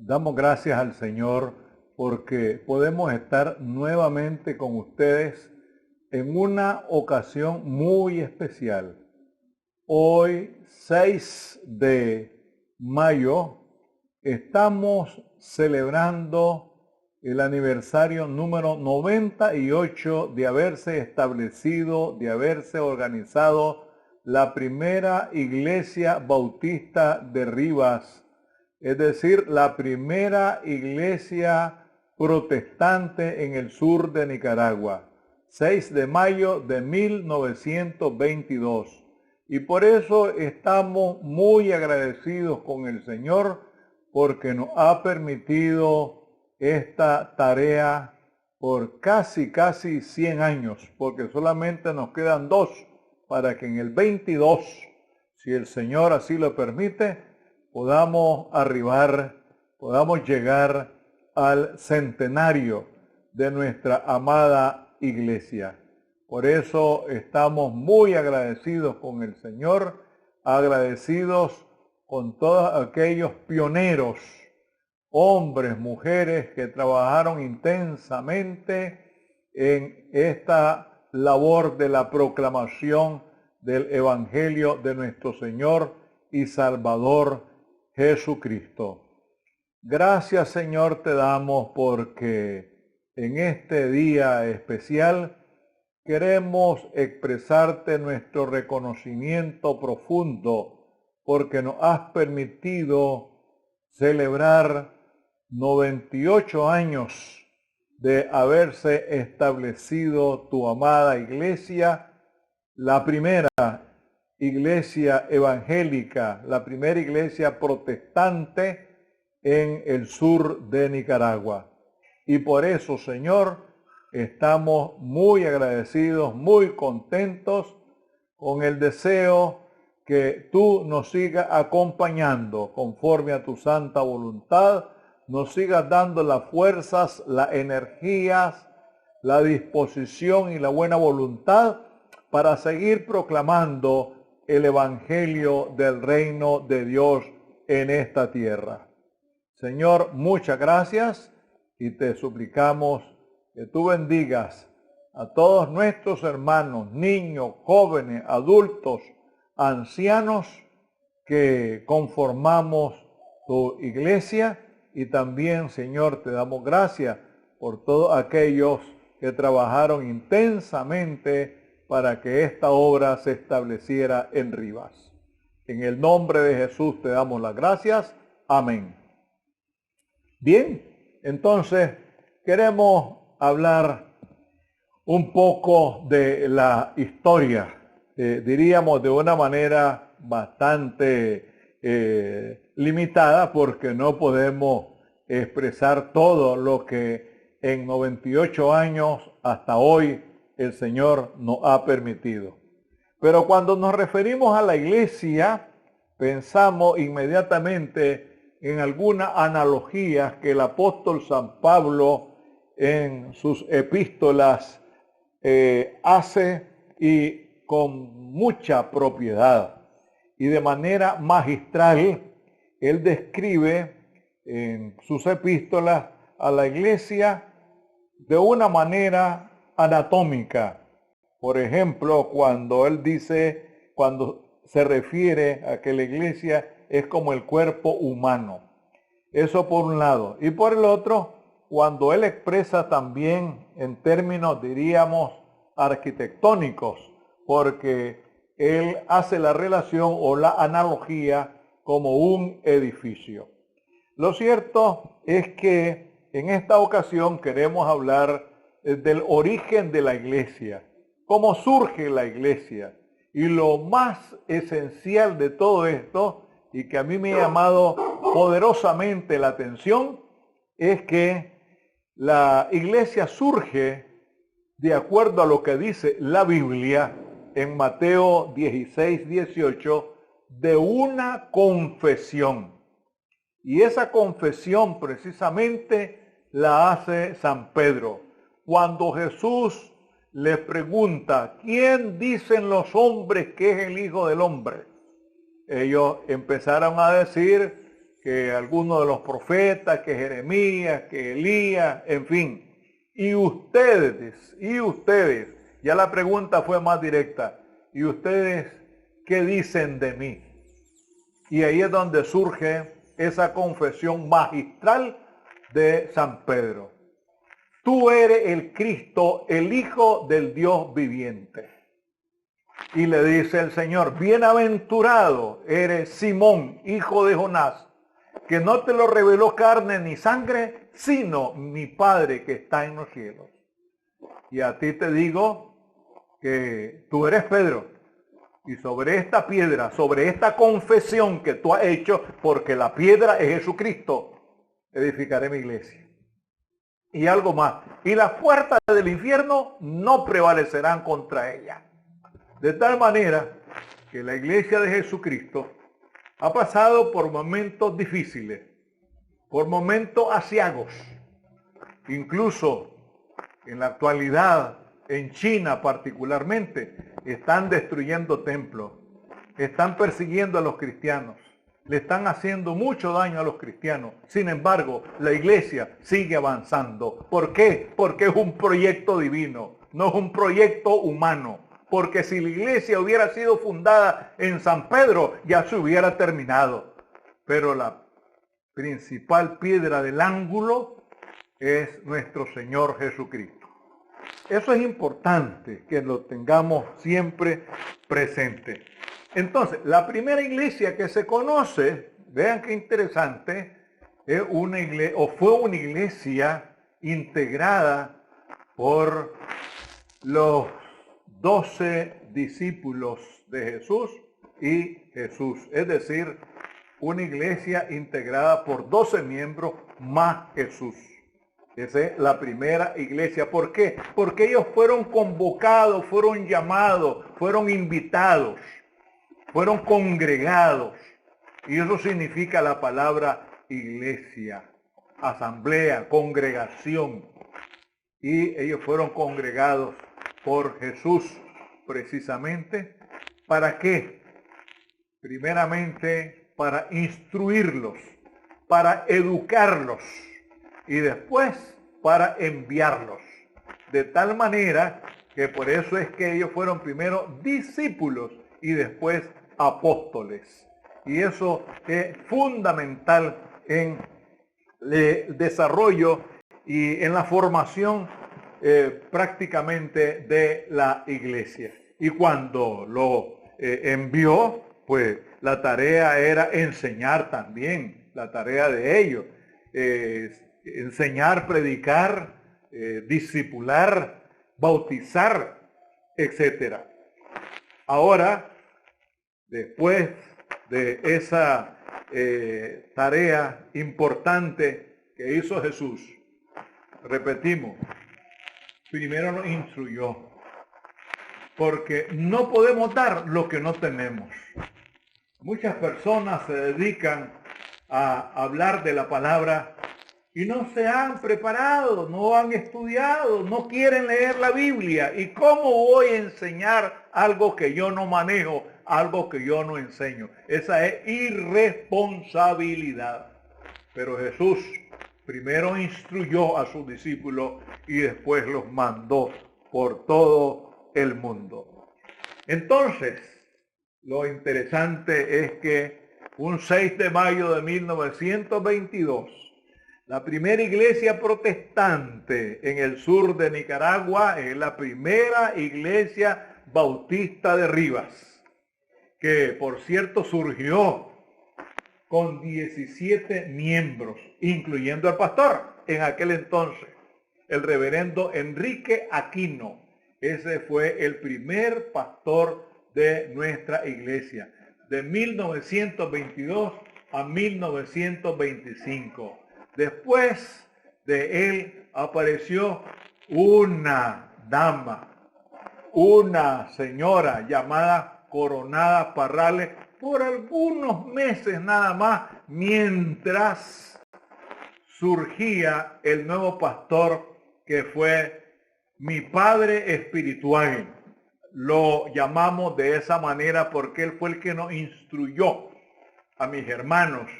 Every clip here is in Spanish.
Damos gracias al Señor porque podemos estar nuevamente con ustedes en una ocasión muy especial. Hoy, 6 de mayo, estamos celebrando el aniversario número 98 de haberse establecido, de haberse organizado la primera iglesia bautista de Rivas, es decir, la primera iglesia protestante en el sur de Nicaragua, 6 de mayo de 1922. Y por eso estamos muy agradecidos con el Señor porque nos ha permitido esta tarea por casi 100 años, porque solamente nos quedan 2 para que en el 22, si el Señor así lo permite, podamos llegar al centenario de nuestra amada iglesia. Por eso estamos muy agradecidos con el Señor, agradecidos con todos aquellos pioneros, hombres, mujeres que trabajaron intensamente en esta labor de la proclamación del Evangelio de nuestro Señor y Salvador Jesucristo. Gracias, Señor, te damos porque en este día especial queremos expresarte nuestro reconocimiento profundo porque nos has permitido celebrar 98 años de haberse establecido tu amada iglesia, la primera iglesia evangélica, la primera iglesia protestante en el sur de Nicaragua. Y por eso, Señor, estamos muy agradecidos, muy contentos, con el deseo que tú nos sigas acompañando conforme a tu santa voluntad, nos sigas dando las fuerzas, las energías, la disposición y la buena voluntad para seguir proclamando el Evangelio del reino de Dios en esta tierra. Señor, muchas gracias y te suplicamos que tú bendigas a todos nuestros hermanos, niños, jóvenes, adultos, ancianos que conformamos tu iglesia, y también, Señor, te damos gracias por todos aquellos que trabajaron intensamente para que esta obra se estableciera en Rivas. En el nombre de Jesús te damos las gracias. Amén. Bien, entonces queremos hablar un poco de la historia, diríamos de una manera bastante limitada, porque no podemos expresar todo lo que en 98 años hasta hoy el Señor nos ha permitido. Pero cuando nos referimos a la iglesia, pensamos inmediatamente en algunas analogías que el apóstol San Pablo en sus epístolas hace, y con mucha propiedad y de manera magistral. Él describe en sus epístolas a la iglesia de una manera anatómica. Por ejemplo, cuando él dice, cuando se refiere a que la iglesia es como el cuerpo humano. Eso por un lado. Y por el otro, cuando él expresa también en términos, diríamos, arquitectónicos, porque él hace la relación o la analogía como un edificio. Lo cierto es que en esta ocasión queremos hablar del origen de la iglesia, cómo surge la iglesia, y lo más esencial de todo esto, y que a mí me ha llamado poderosamente la atención, es que la iglesia surge de acuerdo a lo que dice la Biblia en Mateo 16, 18, de una confesión. Y esa confesión precisamente la hace San Pedro. Cuando Jesús les pregunta, ¿quién dicen los hombres que es el Hijo del Hombre? Ellos empezaron a decir que algunos de los profetas, que Jeremías, que Elías, en fin. Y ustedes, ya la pregunta fue más directa, ¿y ustedes qué dicen de mí? Y ahí es donde surge esa confesión magistral de San Pedro. Tú eres el Cristo, el Hijo del Dios viviente. Y le dice el Señor, bienaventurado eres Simón, hijo de Jonás, que no te lo reveló carne ni sangre, sino mi Padre que está en los cielos. Y a ti te digo que tú eres Pedro, y sobre esta piedra, sobre esta confesión que tú has hecho, porque la piedra es Jesucristo, edificaré mi iglesia. Y algo más, y las puertas del infierno no prevalecerán contra ella. De tal manera que la iglesia de Jesucristo ha pasado por momentos difíciles, por momentos aciagos. Incluso en la actualidad, en China particularmente, están destruyendo templos, están persiguiendo a los cristianos, le están haciendo mucho daño a los cristianos. Sin embargo, la iglesia sigue avanzando. ¿Por qué? Porque es un proyecto divino, no es un proyecto humano. Porque si la iglesia hubiera sido fundada en San Pedro, ya se hubiera terminado. Pero la principal piedra del ángulo es nuestro Señor Jesucristo. Eso es importante que lo tengamos siempre presente. Entonces, la primera iglesia que se conoce, vean qué interesante, es una iglesia, o fue una iglesia integrada por los 12 discípulos de Jesús y Jesús. Es decir, una iglesia integrada por 12 miembros más Jesús. Esa es la primera iglesia. ¿Por qué? Porque ellos fueron convocados, fueron llamados, fueron invitados, fueron congregados. Y eso significa la palabra iglesia, asamblea, congregación. Y ellos fueron congregados por Jesús precisamente. ¿Para qué? Primeramente para instruirlos, para educarlos y después para enviarlos. De tal manera que por eso es que ellos fueron primero discípulos y después apóstoles. Y eso es fundamental en el desarrollo y en la formación prácticamente de la iglesia. Y cuando lo envió, pues la tarea era enseñar también, la tarea de ellos. Enseñar, predicar, discipular, bautizar, etc. Ahora, después de esa tarea importante que hizo Jesús, repetimos, primero nos instruyó, porque no podemos dar lo que no tenemos. Muchas personas se dedican a hablar de la palabra y no se han preparado, no han estudiado, no quieren leer la Biblia. ¿Y cómo voy a enseñar algo que yo no manejo, algo que yo no enseño? Esa es irresponsabilidad. Pero Jesús primero instruyó a sus discípulos y después los mandó por todo el mundo. Entonces, lo interesante es que un 6 de mayo de 1922, la primera iglesia protestante en el sur de Nicaragua es la primera iglesia bautista de Rivas, que por cierto surgió con 17 miembros, incluyendo al pastor en aquel entonces, el reverendo Enrique Aquino. Ese fue el primer pastor de nuestra iglesia, de 1922 a 1925. Después de él apareció una dama, una señora llamada Coronada Parrales, por algunos meses nada más, mientras surgía el nuevo pastor que fue mi padre espiritual. Lo llamamos de esa manera porque él fue el que nos instruyó a mis hermanos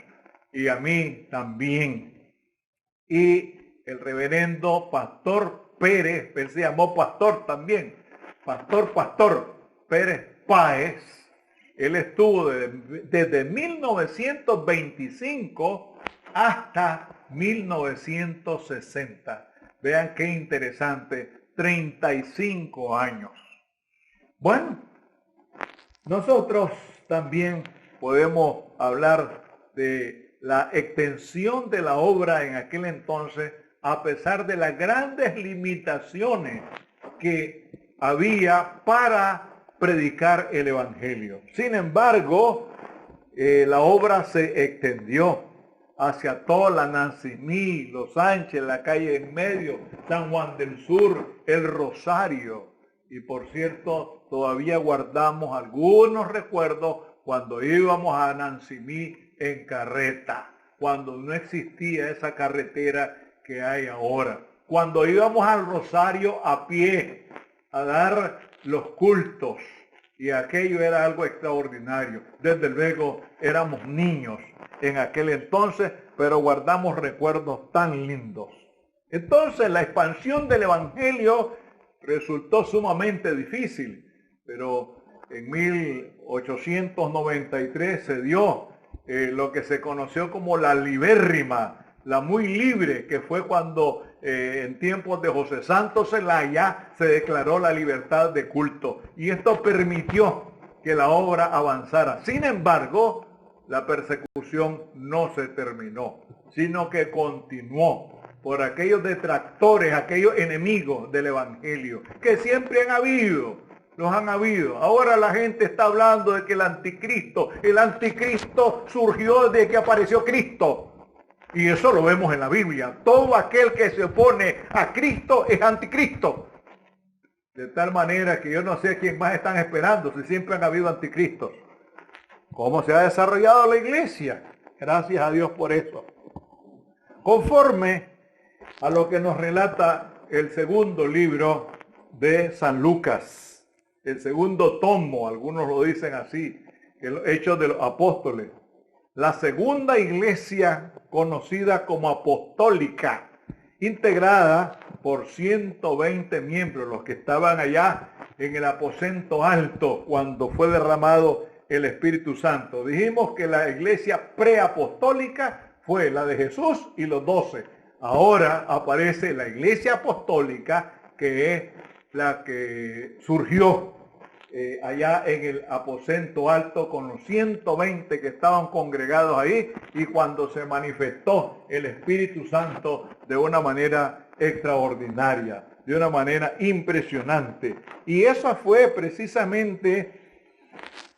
y a mí también. Y el reverendo Pastor Pérez, él se llamó pastor también, Pastor Pérez Páez, él estuvo desde 1925 hasta 1960. Vean qué interesante, 35 años. Bueno, nosotros también podemos hablar de la extensión de la obra en aquel entonces, a pesar de las grandes limitaciones que había para predicar el Evangelio. Sin embargo, la obra se extendió hacia toda la Nancimí, Los Sánchez, la calle en medio, San Juan del Sur, el Rosario. Y por cierto, todavía guardamos algunos recuerdos cuando íbamos a Nancimí en carreta, cuando no existía esa carretera que hay ahora. Cuando íbamos al Rosario a pie a dar los cultos, y aquello era algo extraordinario. Desde luego éramos niños en aquel entonces, pero guardamos recuerdos tan lindos. Entonces la expansión del Evangelio resultó sumamente difícil, pero en 1893 se dio lo que se conoció como la libérrima, la muy libre, que fue cuando en tiempos de José Santos Zelaya se declaró la libertad de culto, y esto permitió que la obra avanzara. Sin embargo, la persecución no se terminó, sino que continuó por aquellos detractores, aquellos enemigos del Evangelio, que siempre han habido, los han habido. Ahora la gente está hablando de que el anticristo surgió desde que apareció Cristo. Y eso lo vemos en la Biblia. Todo aquel que se opone a Cristo es anticristo. De tal manera que yo no sé quién más están esperando, si siempre han habido anticristos. ¿Cómo se ha desarrollado la iglesia? Gracias a Dios por eso. Conforme a lo que nos relata el segundo libro de San Lucas, el segundo tomo, algunos lo dicen así, el Hechos de los Apóstoles. La segunda iglesia conocida como apostólica, integrada por 120 miembros, los que estaban allá en el aposento alto cuando fue derramado el Espíritu Santo. Dijimos que la iglesia preapostólica fue la de Jesús y los 12. Ahora aparece la iglesia apostólica, que es la que surgió allá en el aposento alto con los 120 que estaban congregados ahí, y cuando se manifestó el Espíritu Santo de una manera extraordinaria, de una manera impresionante. Y esa fue precisamente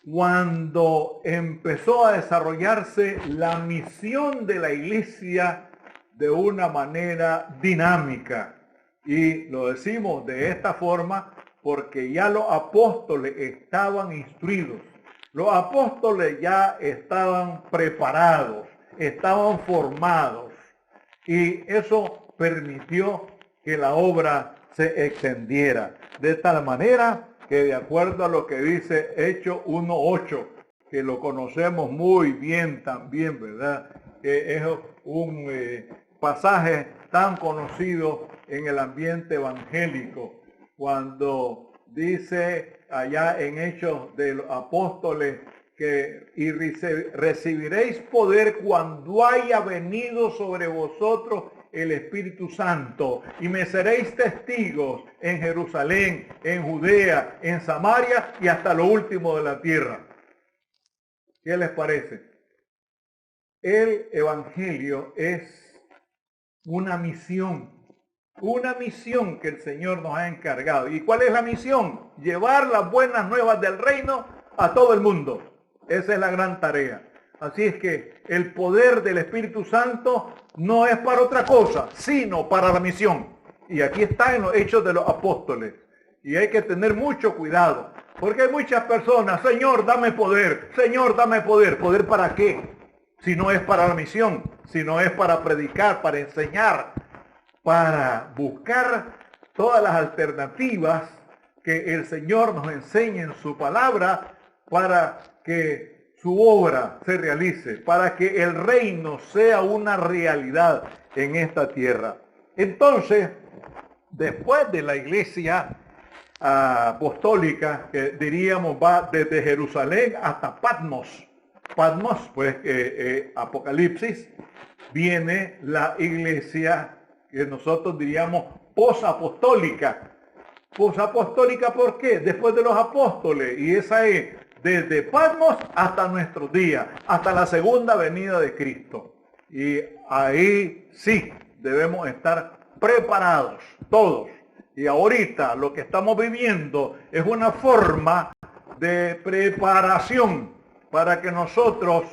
cuando empezó a desarrollarse la misión de la iglesia de una manera dinámica. Y lo decimos de esta forma porque ya los apóstoles estaban instruidos, los apóstoles ya estaban preparados, estaban formados, y eso permitió que la obra se extendiera, de tal manera que, de acuerdo a lo que dice Hechos 1:8, que lo conocemos muy bien también, ¿verdad? Que es un pasaje tan conocido en el ambiente evangélico, cuando dice allá en Hechos de los Apóstoles que y recibiréis poder cuando haya venido sobre vosotros el Espíritu Santo, y me seréis testigos en Jerusalén, en Judea, en Samaria y hasta lo último de la tierra. ¿Qué les parece? El Evangelio es una misión que el Señor nos ha encargado. ¿Y cuál es la misión? Llevar las buenas nuevas del reino a todo el mundo. Esa es la gran tarea. Así es que el poder del Espíritu Santo no es para otra cosa, sino para la misión. Y aquí está en los Hechos de los Apóstoles. Y hay que tener mucho cuidado, porque hay muchas personas: Señor, dame poder, Señor, dame poder. ¿Poder para qué? Si no es para la misión, si no es para predicar, para enseñar, para buscar todas las alternativas que el Señor nos enseña en su palabra, para que su obra se realice, para que el reino sea una realidad en esta tierra. Entonces, después de la iglesia apostólica, que diríamos va desde Jerusalén hasta Patmos. Patmos, pues Apocalipsis, viene la iglesia que nosotros diríamos posapostólica. Posapostólica, ¿por qué? Después de los apóstoles, y esa es desde Patmos hasta nuestros días, hasta la segunda venida de Cristo. Y ahí sí debemos estar preparados todos. Y ahorita lo que estamos viviendo es una forma de preparación para que nosotros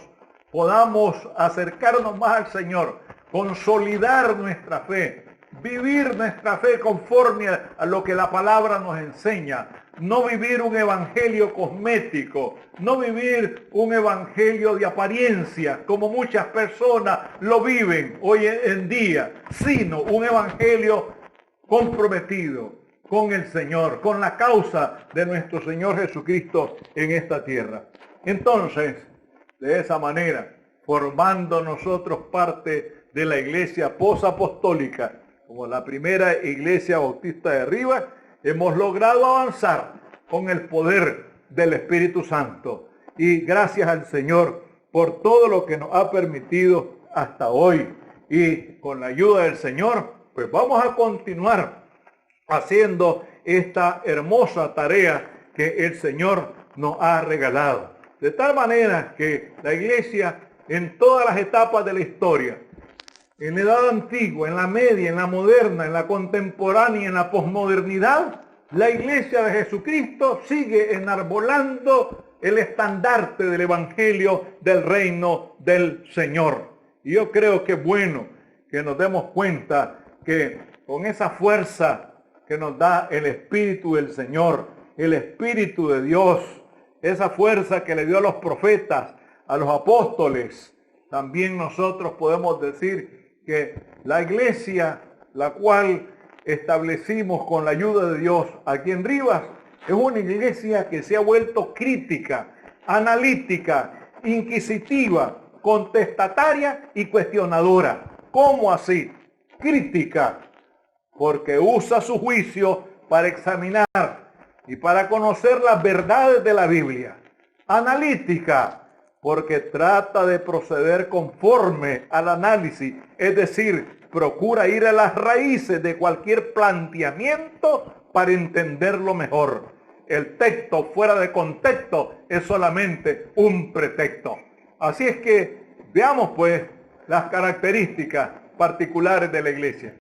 podamos acercarnos más al Señor, consolidar nuestra fe, vivir nuestra fe conforme a lo que la palabra nos enseña. No vivir un evangelio cosmético, no vivir un evangelio de apariencia, como muchas personas lo viven hoy en día, sino un evangelio comprometido con el Señor, con la causa de nuestro Señor Jesucristo en esta tierra. Entonces, de esa manera, formando nosotros parte de la iglesia posapostólica, como la primera iglesia bautista de Rivas, hemos logrado avanzar con el poder del Espíritu Santo. Y gracias al Señor por todo lo que nos ha permitido hasta hoy. Y con la ayuda del Señor, pues vamos a continuar haciendo esta hermosa tarea que el Señor nos ha regalado. De tal manera que la iglesia en todas las etapas de la historia, en la edad antigua, en la media, en la moderna, en la contemporánea, en la posmodernidad, la iglesia de Jesucristo sigue enarbolando el estandarte del evangelio del reino del Señor. Y yo creo que es bueno que nos demos cuenta que con esa fuerza que nos da el Espíritu del Señor, el Espíritu de Dios, esa fuerza que le dio a los profetas, a los apóstoles, también nosotros podemos decir que la iglesia, la cual establecimos con la ayuda de Dios aquí en Rivas, es una iglesia que se ha vuelto crítica, analítica, inquisitiva, contestataria y cuestionadora. ¿Cómo así? Crítica, porque usa su juicio para examinar y para conocer las verdades de la Biblia. Analítica, porque trata de proceder conforme al análisis, es decir, procura ir a las raíces de cualquier planteamiento para entenderlo mejor. El texto fuera de contexto es solamente un pretexto. Así es que veamos pues las características particulares de la iglesia.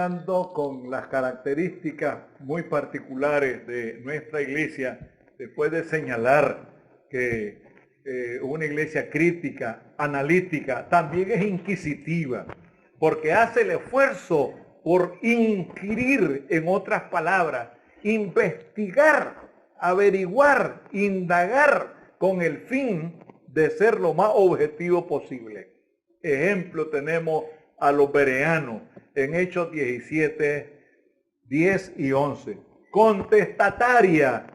comenzando con las características muy particulares de nuestra iglesia, después de señalar que una iglesia crítica, analítica, también es inquisitiva, porque hace el esfuerzo por inquirir, en otras palabras, investigar, averiguar, indagar, con el fin de ser lo más objetivo posible. Ejemplo, tenemos a los bereanos en Hechos 17, 10 y 11. Contestataria,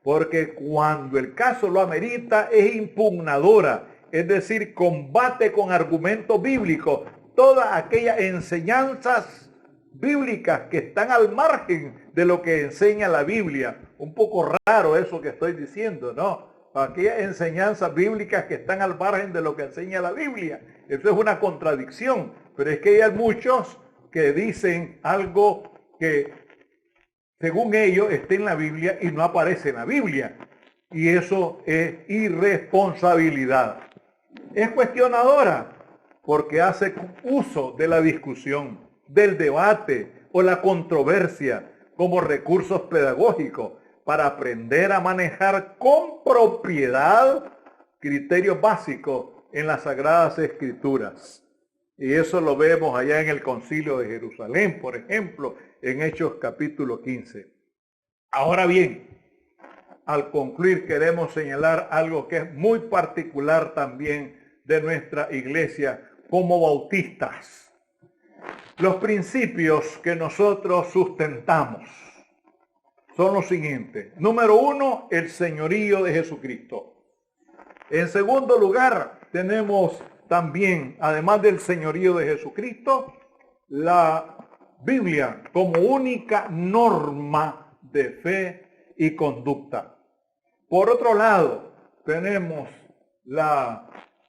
porque cuando el caso lo amerita es impugnadora, es decir, combate con argumentos bíblicos todas aquellas enseñanzas bíblicas que están al margen de lo que enseña la Biblia. Un poco raro eso que estoy diciendo, ¿no? Aquellas enseñanzas bíblicas que están al margen de lo que enseña la Biblia. Eso es una contradicción, pero es que hay muchos que dicen algo que según ellos está en la Biblia y no aparece en la Biblia. Y eso es irresponsabilidad. Es cuestionadora porque hace uso de la discusión, del debate o la controversia como recursos pedagógicos para aprender a manejar con propiedad criterios básicos en las Sagradas Escrituras. Y eso lo vemos allá en el Concilio de Jerusalén, por ejemplo, en Hechos capítulo 15. Ahora bien, al concluir queremos señalar algo que es muy particular también de nuestra iglesia como bautistas. Los principios que nosotros sustentamos son los siguientes. Número 1, el señorío de Jesucristo. En segundo lugar, tenemos también, además del señorío de Jesucristo, la Biblia como única norma de fe y conducta. Por otro lado, tenemos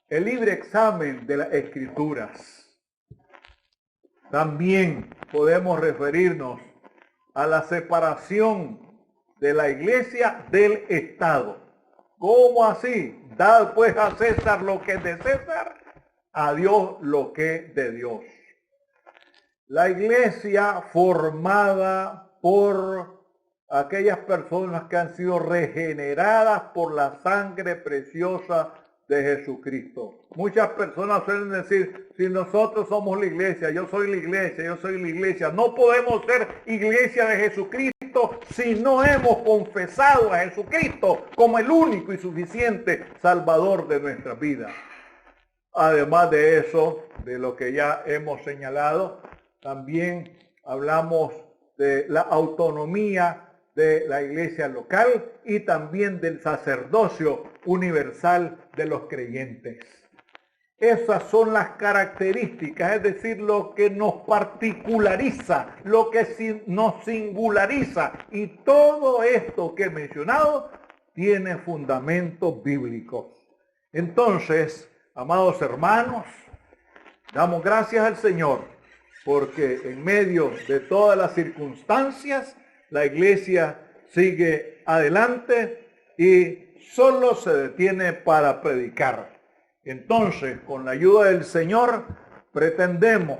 el libre examen de las Escrituras. También podemos referirnos a la separación de la iglesia del Estado. ¿Cómo así? Dad pues a César lo que es de César, a Dios lo que es de Dios. La iglesia formada por aquellas personas que han sido regeneradas por la sangre preciosa de Jesucristo. Muchas personas suelen decir, si nosotros somos la iglesia, yo soy la iglesia, yo soy la iglesia. No podemos ser iglesia de Jesucristo si no hemos confesado a Jesucristo como el único y suficiente Salvador de nuestra vida. Además de eso, de lo que ya hemos señalado, también hablamos de la autonomía de la iglesia local y también del sacerdocio universal de los creyentes. Esas son las características, es decir, lo que nos particulariza, lo que nos singulariza. Y todo esto que he mencionado tiene fundamentos bíblicos. Entonces, amados hermanos, damos gracias al Señor porque en medio de todas las circunstancias, la iglesia sigue adelante y solo se detiene para predicar. Entonces, con la ayuda del Señor, pretendemos,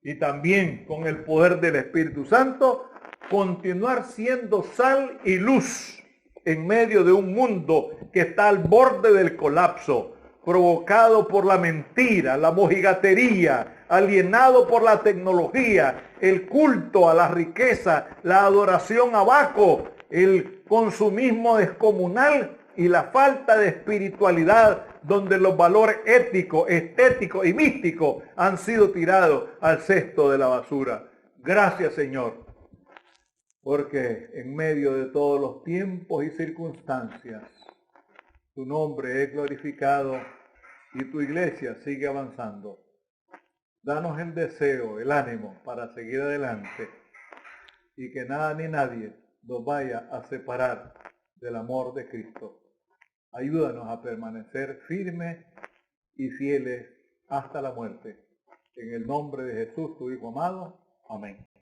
y también con el poder del Espíritu Santo, continuar siendo sal y luz en medio de un mundo que está al borde del colapso, provocado por la mentira, la mojigatería, alienado por la tecnología, el culto a la riqueza, la adoración a Baco, el consumismo descomunal y la falta de espiritualidad, donde los valores éticos, estéticos y místicos han sido tirados al cesto de la basura. Gracias, Señor, porque en medio de todos los tiempos y circunstancias, tu nombre es glorificado y tu iglesia sigue avanzando. Danos el deseo, el ánimo para seguir adelante y que nada ni nadie nos vaya a separar del amor de Cristo. Ayúdanos a permanecer firmes y fieles hasta la muerte. En el nombre de Jesús, tu Hijo amado. Amén.